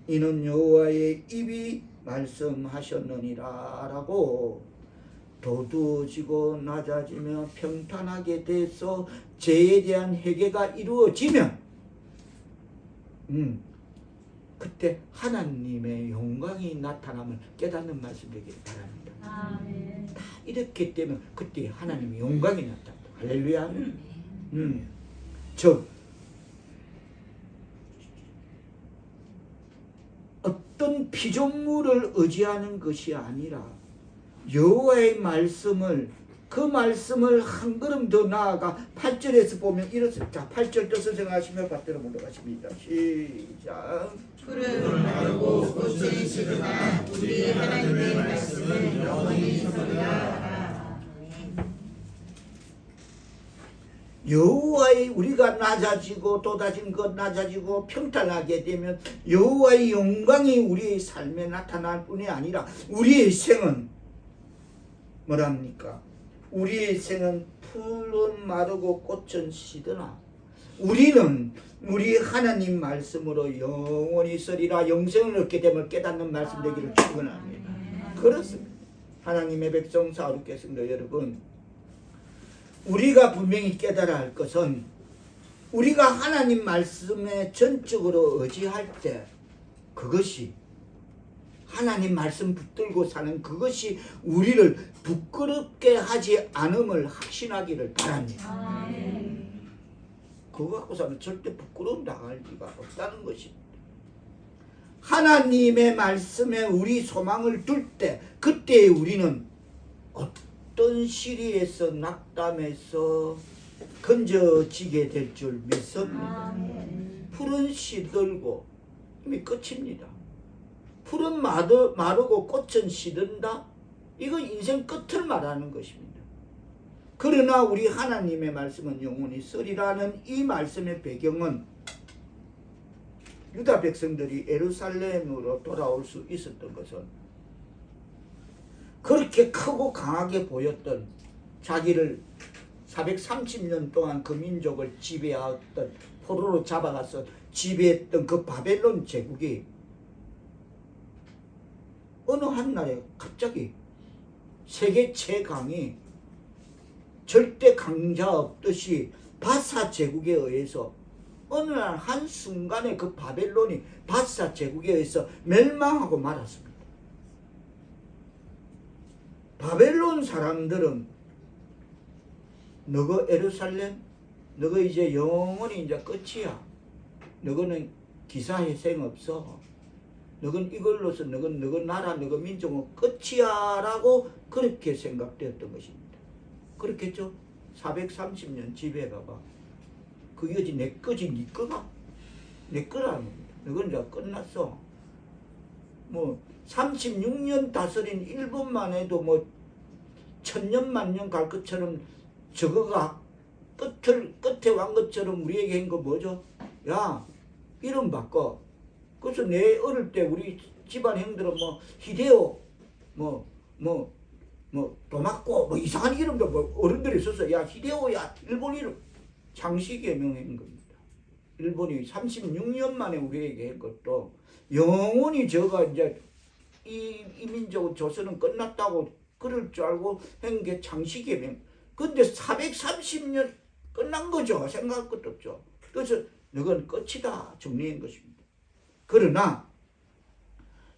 이는 여호와의 입이 말씀하셨느니라 라고 도두어지고 낮아지며 평탄하게 돼서 죄에 대한 회개가 이루어지면 그때 하나님의 영광이 나타남을 깨닫는 말씀 되기를 바랍니다. 다 이렇게 되면 그때 하나님의 영광이 나타납니다. 할렐루야. 즉 어떤 피조물을 의지하는 것이 아니라 여호와의 말씀을 그 말씀을 한 걸음 더 나아가 8절에서 보면 이렇습니다. 자, 8절 뜻을 생각하시며 받들어 물어가십니다. 시작. 푸른 마르고 꽃은 시드나 우리 하나님의 말씀은 영원히 서리라. 여호와의 우리가 낮아지고 쏟아진 것 낮아지고 평탄하게 되면 여호와의 영광이 우리의 삶에 나타날 뿐이 아니라 우리의 생은 뭐랍니까? 우리의 생은 푸른 마르고 꽃은 시드나 우리는 우리 하나님 말씀으로 영원히 서리라. 영생을 얻게 되면 깨닫는 말씀 되기를 축원합니다. 그렇습니다. 하나님의 백성 사울겠습니다. 여러분, 우리가 분명히 깨달아야 할 것은 우리가 하나님 말씀에 전적으로 의지할 때 그것이 하나님 말씀 붙들고 사는 그것이 우리를 부끄럽게 하지 않음을 확신하기를 바랍니다. 그거 갖고서는 절대 부끄러움 당할 리가 없다는 것입니다. 하나님의 말씀에 우리 소망을 둘 때 그때 우리는 어떤 시리에서 낙담해서 건져지게 될 줄 믿습니다. 푸른 시들고 이미 끝입니다. 푸른 마르고 꽃은 시든다. 이거 인생 끝을 말하는 것입니다. 그러나 우리 하나님의 말씀은 영원히 서리라는 이 말씀의 배경은 유다 백성들이 예루살렘으로 돌아올 수 있었던 것은 그렇게 크고 강하게 보였던 자기를 430년 동안 그 민족을 지배하였던, 포로로 잡아가서 지배했던 그 바벨론 제국이 어느 한날에 갑자기 세계 최강이 절대 강자 없듯이 바사 제국에 의해서 어느 날 한순간에 그 바벨론이 바사 제국에 의해서 멸망하고 말았습니다. 바벨론 사람들은 너거 예루살렘, 너거 이제 영원히 이제 끝이야. 너거는 기사회생 없어. 너건 이걸로서 너건 너거 나라, 너거 민족은 끝이야 라고 그렇게 생각되었던 것입니다. 그렇겠죠? 430년 지배해봐봐. 그게 어디 내 거지 니 거가? 내 거라는 겁니다. 너건 이제 끝났어. 뭐 36년 다스린 일본만 해도 뭐 천년 만년 갈 것처럼 저거가 끝에 왕 것처럼 우리에게 한 거 뭐죠? 야, 이름 바꿔. 그래서 내 어릴 때 우리 집안 형들은 뭐 히데오, 도마코, 뭐 이상한 이름도 뭐 어른들이 썼어. 야, 히데오야, 일본 이름. 장시기에 명한 겁니다. 일본이 36년 만에 우리에게 한 것도 영원히 저가 이제 이 민족은 조선은 끝났다고 그럴 줄 알고 한 게 장시기의 명. 근데 430년 끝난 거죠. 생각할 것도 없죠. 그래서 이건 끝이다 정리한 것입니다. 그러나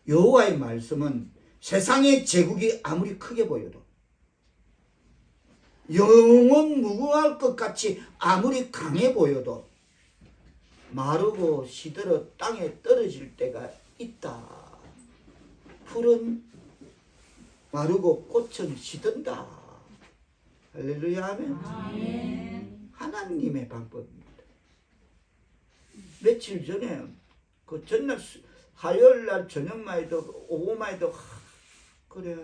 여호와의 말씀은 세상의 제국이 아무리 크게 보여도 영원 무궁할 것 같이 아무리 강해 보여도 마르고 시들어 땅에 떨어질 때가 있다. 풀은 마르고 꽃은 시든다. 할렐루야 아멘. 아멘. 하나님의 방법입니다. 며칠 전에 그 전날 화요일날 저녁만 해도 오후만 해도 그래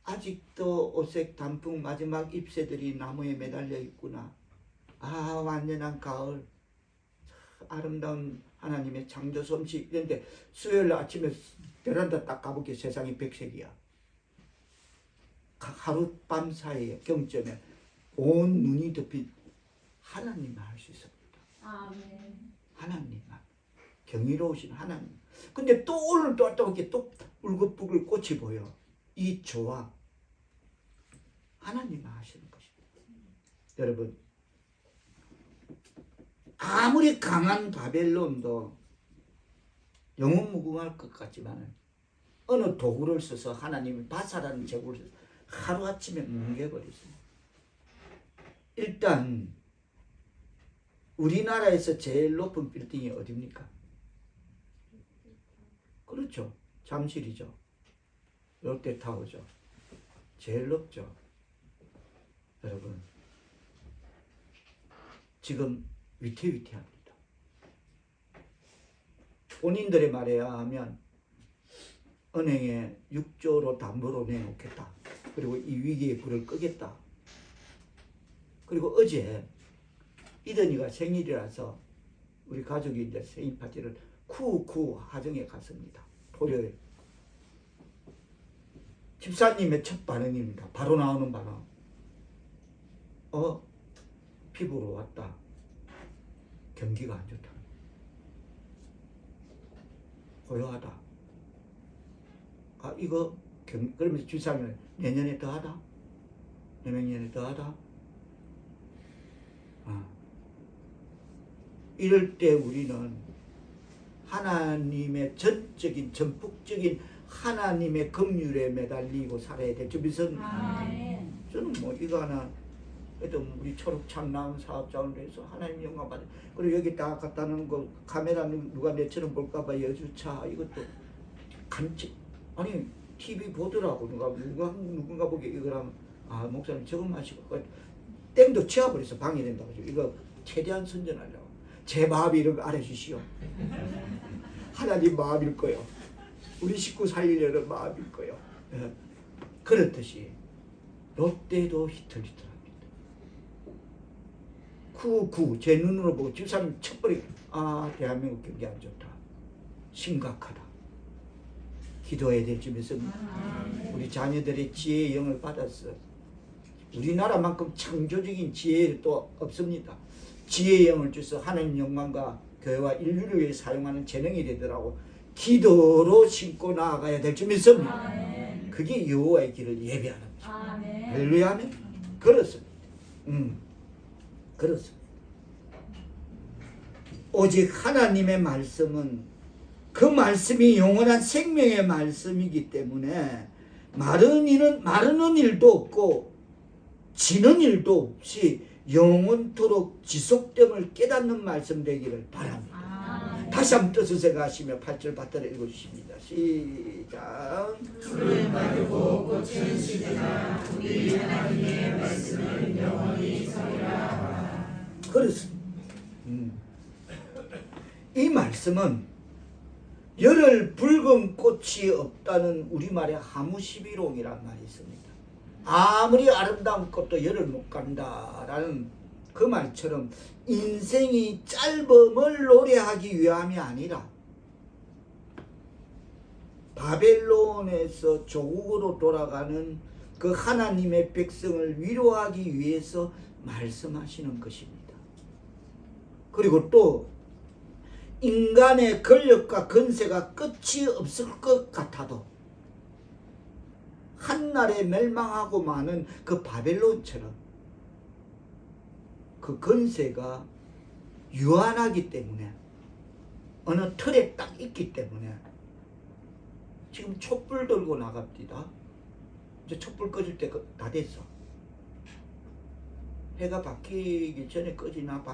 아직도 오색 단풍 마지막 잎새들이 나무에 매달려 있구나. 아 완전한 가을 아름다운 하나님의 창조 솜씨. 이런데 수요일 아침에 베란다 딱 가보게 세상이 백색이야. 하룻밤 사이에 경전에 온 눈이 덮인 하나님만 할 수 있습니다. 아멘. 하나님만. 경이로우신 하나님. 근데 또 오늘 또 이렇게 또 울긋불긋 꽃이 보여. 이 조화 하나님만 하시는 것입니다. 여러분 아무리 강한 바벨론도 영원무궁할 것 같지만 어느 도구를 써서 하나님이 바사라는 제국을 써서 하루아침에 뭉개버렸습니다. 일단 우리나라에서 제일 높은 빌딩이 어디입니까? 그렇죠. 잠실이죠. 롯데타워죠. 제일 높죠. 여러분 지금 위태위태합니다. 본인들의 말에 의하면 은행에 6조로 담보로 내놓겠다. 그리고 이 위기에 불을 끄겠다. 그리고 어제 이든이가 생일이라서 우리 가족이 이제 생일 파티를 쿠 하정에 갔습니다. 토요일. 집사님의 첫 반응입니다. 바로 나오는 반응. 피부로 왔다. 경기가 안 좋다. 고요하다. 이거 그러면서 집사님은 내년에 더 하다? 내년에 더 하다? 이럴 때 우리는 하나님의 전적인 전폭적인 하나님의 긍휼에 매달리고 살아야 될 줄 믿습니다. 아멘. 저는 뭐 이거 하나 그래도 우리 초록창 나온 사업장을 해서 하나님 영광 받아. 그리고 여기 딱 갖다 놓은 거 카메라 누가 내처럼 볼까봐 여주차 이것도 간직 아니 TV 보더라고 누군가 보기 이걸 하면 목사님 저거 마시고 땡도 치워버려서 방해된다고. 이거 최대한 선전하려고. 제 마음이 이런 거 알아주시오. 하나님 마음일 거요. 우리 식구 살리려는 마음일 거요. 그렇듯이 롯데도 히틀히틀합니다. 제 눈으로 보고 집사님 첫번에 대한민국 경기 안 좋다. 심각하다. 기도해야 될 점에서 우리 자녀들의 지혜의 영을 받았어. 우리나라만큼 창조적인 지혜도 없습니다. 지혜의 영을 주서 하나님 영광과 교회와 인류를 위해 사용하는 재능이 되더라고. 기도로 신고 나아가야 될 줄 믿습니다. 아멘. 그게 여호와의 길을 예배하는 거죠. 아멘. 할렐루야 하면 그렇습니다. 그렇습니다. 오직 하나님의 말씀은 그 말씀이 영원한 생명의 말씀이기 때문에 마르는 일도 없고 지는 일도 없이 영원토록 지속됨을 깨닫는 말씀 되기를 바랍니다. 아멘. 다시 한번 뜻을 생각하시며 8절 받들어 읽어주십니다. 시작. 풀을 마르고 꽃은 시드나 우리 하나님의 말씀은 영원히 서리라. 그렇습니다. 이 말씀은 열을 붉은 꽃이 없다는 우리말의 하무시비롱이란 말이 있습니다. 아무리 아름다운 꽃도 열을 못 간다라는 그 말처럼 인생이 짧음을 노래하기 위함이 아니라 바벨론에서 조국으로 돌아가는 그 하나님의 백성을 위로하기 위해서 말씀하시는 것입니다. 그리고 또 인간의 권력과 권세가 끝이 없을 것 같아도 한날에 멸망하고 마는 그 바벨론처럼 그 권세가 유한하기 때문에 어느 틀에 딱 있기 때문에 지금 촛불 들고 나갑니다. 이제 촛불 꺼질 때 다 됐어. 해가 바뀌기 전에 꺼지나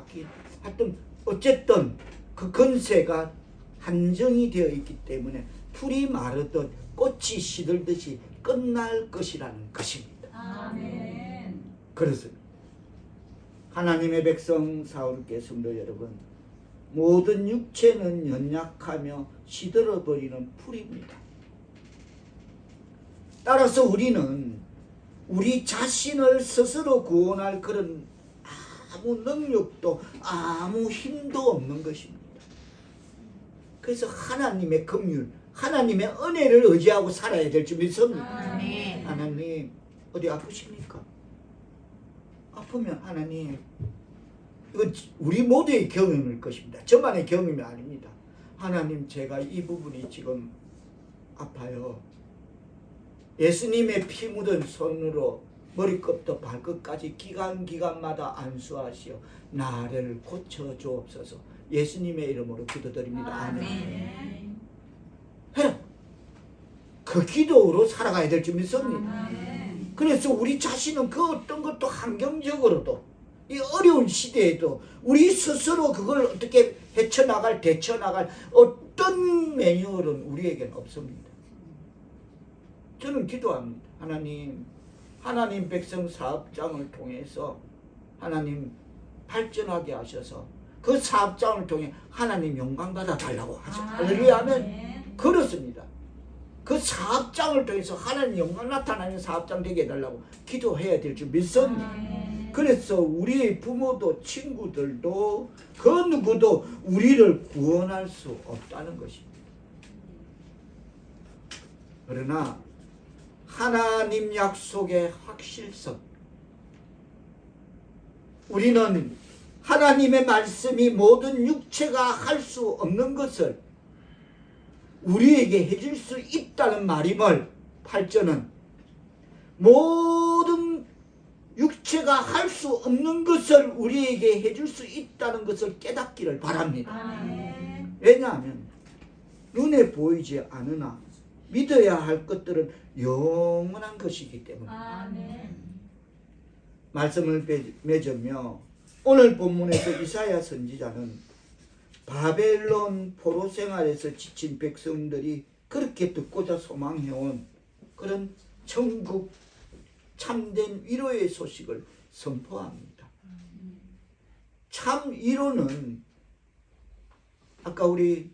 하여튼 어쨌든 그 권세가 한정이 되어 있기 때문에 풀이 마르듯 꽃이 시들듯이 끝날 것이라는 것입니다. 아멘. 그렇습니다. 하나님의 백성 사울께 성도 여러분, 모든 육체는 연약하며 시들어버리는 풀입니다. 따라서 우리는 우리 자신을 스스로 구원할 그런 아무 능력도 아무 힘도 없는 것입니다. 그래서 하나님의 긍휼, 하나님의 은혜를 의지하고 살아야 될 줄 믿습니다. 아멘. 하나님 어디 아프십니까? 아프면 하나님, 이건 우리 모두의 경험일 것입니다. 저만의 경험이 아닙니다. 하나님, 제가 이 부분이 지금 아파요. 예수님의 피 묻은 손으로 머리끝부터 발끝까지 기간마다 안수하시어 나를 고쳐 주옵소서. 예수님의 이름으로 기도드립니다. 아멘. 해라. 그 기도로 살아가야 될 줄 믿습니다. 아멘. 그래서 우리 자신은 그 어떤 것도 환경적으로도 이 어려운 시대에도 우리 스스로 그걸 어떻게 헤쳐나갈, 대처나갈 어떤 매뉴얼은 우리에게는 없습니다. 저는 기도합니다. 하나님 백성 사업장을 통해서 하나님 발전하게 하셔서 그 사업장을 통해 하나님 영광 받아 달라고 하죠. 할렐루야 하면 그렇습니다. 그 사업장을 통해서 하나님 영광 나타나는 사업장 되게 해달라고 기도해야 될 줄 믿습니다. 그래서 우리의 부모도 친구들도 그 누구도 우리를 구원할 수 없다는 것입니다. 그러나 하나님 약속의 확실성, 우리는 하나님의 말씀이 모든 육체가 할 수 없는 것을 우리에게 해줄 수 있다는 말임을 8절은 모든 육체가 할 수 없는 것을 우리에게 해줄 수 있다는 것을 깨닫기를 바랍니다. 아멘. 왜냐하면 눈에 보이지 않으나 믿어야 할 것들은 영원한 것이기 때문에. 아멘. 말씀을 맺으며 오늘 본문에서 이사야 선지자는 바벨론 포로 생활에서 지친 백성들이 그렇게 듣고자 소망해온 그런 천국 참된 위로의 소식을 선포합니다. 참 위로는 아까 우리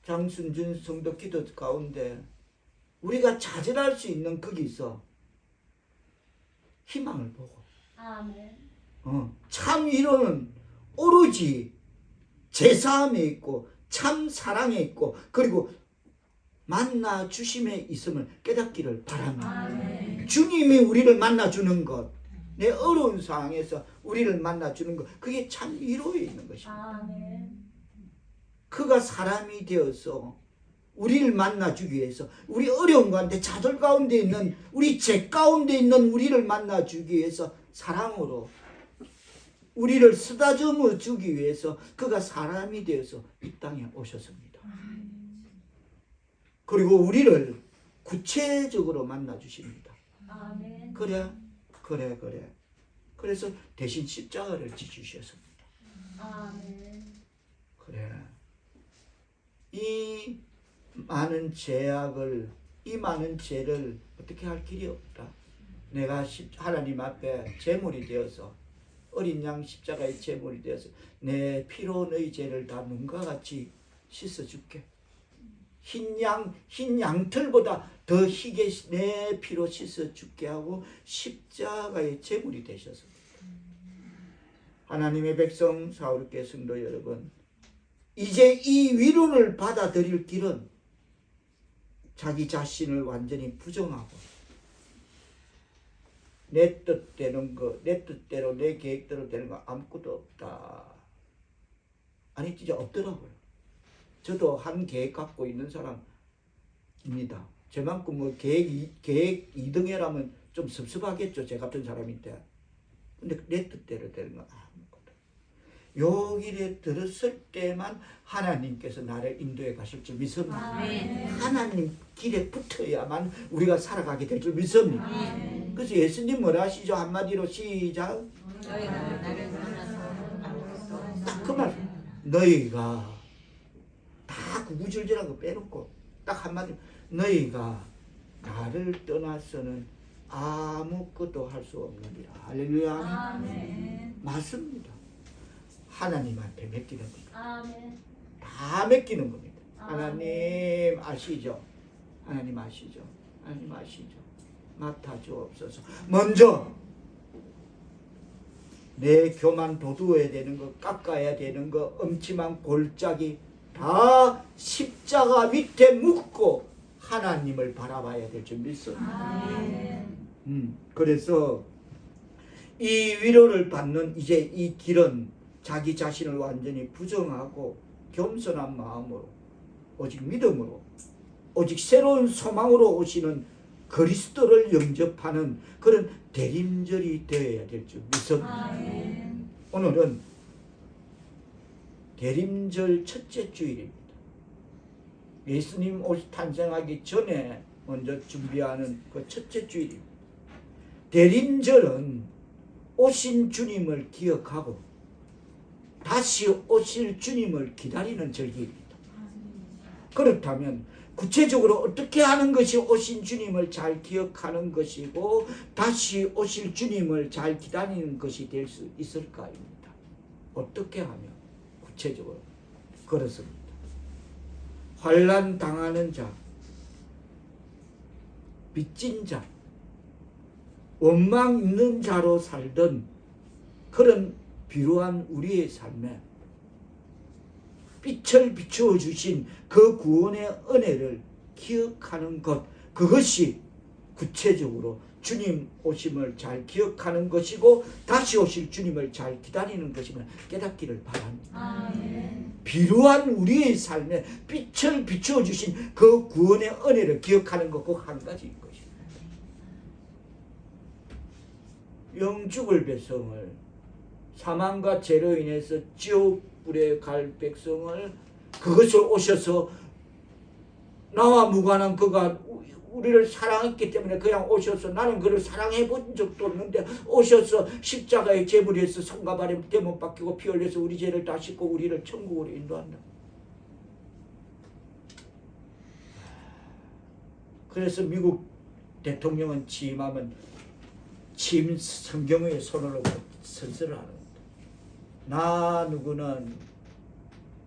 장순준 성도 기도 가운데 우리가 좌절할 수 있는 거기서 희망을 보고 아멘. 참 위로는 오로지 제사함에 있고 참 사랑에 있고 그리고 만나 주심에 있음을 깨닫기를 바랍니다. 아멘. 주님이 우리를 만나 주는 것, 내 어려운 상황에서 우리를 만나주는 것, 그게 참 위로에 있는 것입니다. 아멘. 그가 사람이 되어서 우리를 만나주기 위해서, 우리 어려운 가운데, 좌절 가운데 있는, 우리 죄 가운데 있는 우리를 만나주기 위해서 사랑으로 우리를 쓰다듬어 주기 위해서 그가 사람이 되어서 이 땅에 오셨습니다. 그리고 우리를 구체적으로 만나주십니다. 아멘. 그래. 그래서 대신 십자가를 지주셨습니다. 아멘. 그래. 이 많은 죄악을, 이 많은 죄를 어떻게 할 길이 없다. 내가 하나님 앞에 제물이 되어서, 어린 양 십자가의 제물이 되어서 내 피로 너희 죄를 다 눈과 같이 씻어줄게. 흰 양털보다 더 희게 내 피로 씻어줄게 하고 십자가의 제물이 되셨습니다. 하나님의 백성 사울교회 성도 여러분, 이제 이 위로를 받아들일 길은 자기 자신을 완전히 부정하고 내 뜻대로 거, 내 뜻대로 내 계획대로 되는 거 아무것도 없다. 아니 진짜 없더라고요. 저도 한 계획 갖고 있는 사람입니다. 저만큼 뭐 계획 2등이라면 좀 섭섭하겠죠. 제 같은 사람인데. 근데 내 뜻대로 되는 건 아무것도. 요 길에 들었을 때만 하나님께서 나를 인도해 가실 줄 믿습니다. 아멘. 하나님 길에 붙어야만 우리가 살아가게 될 줄 믿습니다. 아멘. 그래서 예수님 뭐라 하시죠? 한마디로 시작. 너희가 나를 만나서 아무것도 딱 그 말. 너희가 다 구구절절한 거 빼놓고 딱 한마디, 너희가 나를 떠나서는 아무것도 할 수 없느니라. 할렐루야. 아멘. 맞습니다. 하나님한테 맡기는 겁니다. 아멘. 다 맡기는 겁니다. 아멘. 하나님 아시죠? 하나님 아시죠? 하나님 아시죠? 맡아주옵소서. 먼저 내 교만 도두어야 되는 거, 깎아야 되는 거, 음침한 골짜기 다 십자가 밑에 묻고 하나님을 바라봐야 될 줄 믿습니다. 아멘. 그래서 이 위로를 받는 이제 이 길은 자기 자신을 완전히 부정하고 겸손한 마음으로, 오직 믿음으로, 오직 새로운 소망으로 오시는 그리스도를 영접하는 그런 대림절이 되어야 될 줄 믿습니다. 아멘. 오늘은 대림절 첫째 주일입니다. 예수님 탄생하기 전에 먼저 준비하는 그 첫째 주일입니다. 대림절은 오신 주님을 기억하고 다시 오실 주님을 기다리는 절기입니다. 그렇다면 구체적으로 어떻게 하는 것이 오신 주님을 잘 기억하는 것이고 다시 오실 주님을 잘 기다리는 것이 될 수 있을까입니다. 어떻게 하면 구체적으로 그렇습니다. 환난 당하는 자, 빚진 자, 원망 있는 자로 살던 그런 비루한 우리의 삶에 빛을 비추어 주신 그 구원의 은혜를 기억하는 것, 그것이 구체적으로 주님 오심을 잘 기억하는 것이고 다시 오실 주님을 잘 기다리는 것임을 깨닫기를 바랍니다. 아멘. 비루한 우리의 삶에 빛을 비추어 주신 그 구원의 은혜를 기억하는 것 꼭 한 가지인 것입니다. 영죽을 백성을, 사망과 죄로 인해서 지옥불에 갈 백성을, 그것을 오셔서 나와 무관한 그가 우리를 사랑했기 때문에 그냥 오셔서, 나는 그를 사랑해 본 적도 없는데 오셔서 십자가에 제물해서 손과 발에 대못 박히고 피 흘려서 우리 죄를 다 씻고 우리를 천국으로 인도한다. 그래서 미국 대통령은 취임하면 취임 성경 위에 손을 얹고 선서를 하는 겁니다. 나 누구는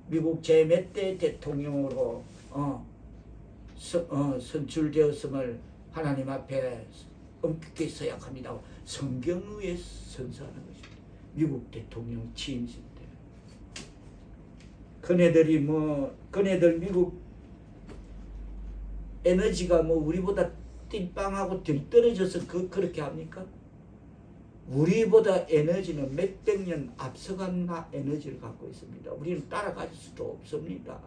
미국 제 몇 대 대통령으로 선출되었음을 하나님 앞에 엄격히 서약합니다. 성경 위에 선서하는 것입니다. 미국 대통령 취임식 때. 그네들 미국 에너지가 우리보다 띵빵하고 덜 떨어져서 그렇게 합니까? 우리보다 에너지는 몇백 년 앞서간 에너지를 갖고 있습니다. 우리는 따라갈 수도 없습니다.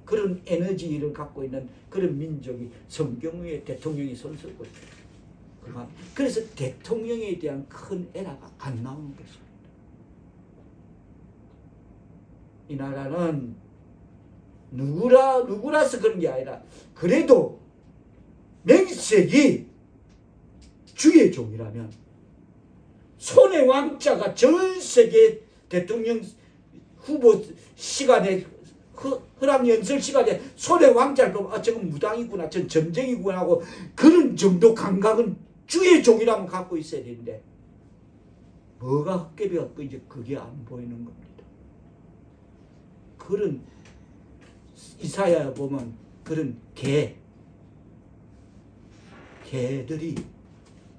그런 에너지를 갖고 있는 그런 민족이 성경의 대통령이 손쓰고 있습니다. 그래서 대통령에 대한 큰 에라가 안 나오는 것입니다. 이 나라는 누구라서 그런 게 아니라 그래도 맹색이 주의 종이라면 손의 왕자가 전 세계 대통령 후보 시간에 허락 연설 시간에 손의 왕자를 보면 저건 무당이구나, 전 점쟁이구나 하고 그런 정도 감각은 주의 종이라면 갖고 있어야 되는데 뭐가 헛개비 갖고 이제 그게 안 보이는 겁니다. 그런 이사야 보면 그런 개들이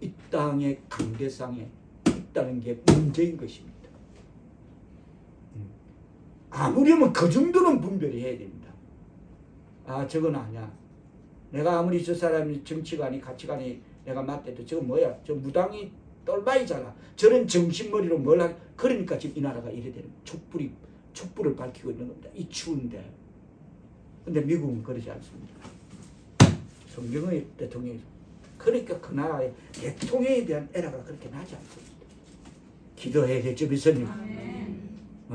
이 땅의 강대상에 있다는 게 문제인 것입니다. 아무리면 그 정도는 분별이 해야 됩니다. 아, 저건 아니야. 내가 아무리 저 사람이 정치관이 가치관이 내가 맞대도 저건 뭐야? 저 무당이 똘바이잖아. 저런 정신머리로 뭘 하? 그러니까 지금 이 나라가 이래 되는 촛불을 밝히고 있는 겁니다. 이 추운데. 근데 미국은 그러지 않습니다. 성경의 대통령이 그러니까 그 나라의 대통령에 대한 에라가 그렇게 나지 않습니다. 기도해야 되죠, 미선님.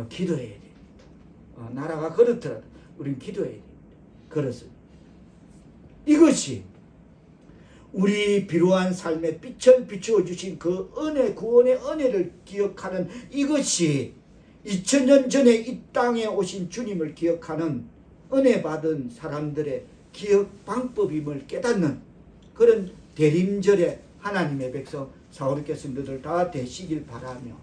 기도해야 돼. 나라가 그렇더라도 우리는 기도해야 됩니다. 그렇습니다. 이것이 우리 비루한 삶에 빛을 비추어 주신 그 은혜, 구원의 은혜를 기억하는 이것이 2000년 전에 이 땅에 오신 주님을 기억하는 은혜 받은 사람들의 기억 방법임을 깨닫는 그런 대림절에 하나님의 백성 사오르게 성도들 다 되시길 바라며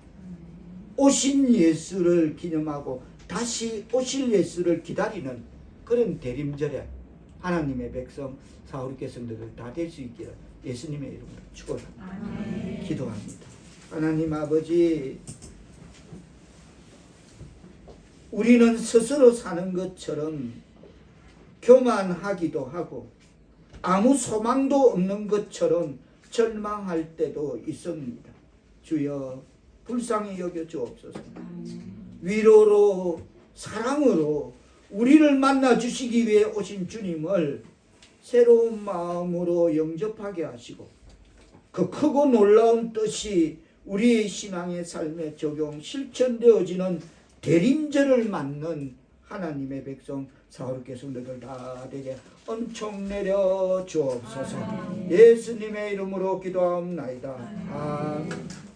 오신 예수를 기념하고 다시 오실 예수를 기다리는 그런 대림절에 하나님의 백성 사오르게 성도들 다 될 수 있기를 예수님의 이름으로 축원합니다. 기도합니다. 하나님 아버지, 우리는 스스로 사는 것처럼 교만하기도 하고 아무 소망도 없는 것처럼 절망할 때도 있습니다. 주여 불쌍히 여겨 주옵소서. 위로로 사랑으로 우리를 만나 주시기 위해 오신 주님을 새로운 마음으로 영접하게 하시고 그 크고 놀라운 뜻이 우리의 신앙의 삶에 적용 실천되어지는 대림절을 맞는 하나님의 백성 사오르게 성도들 다 되게 엄청 내려 주옵소서. 예수님의 이름으로 기도하옵나이다. 아멘.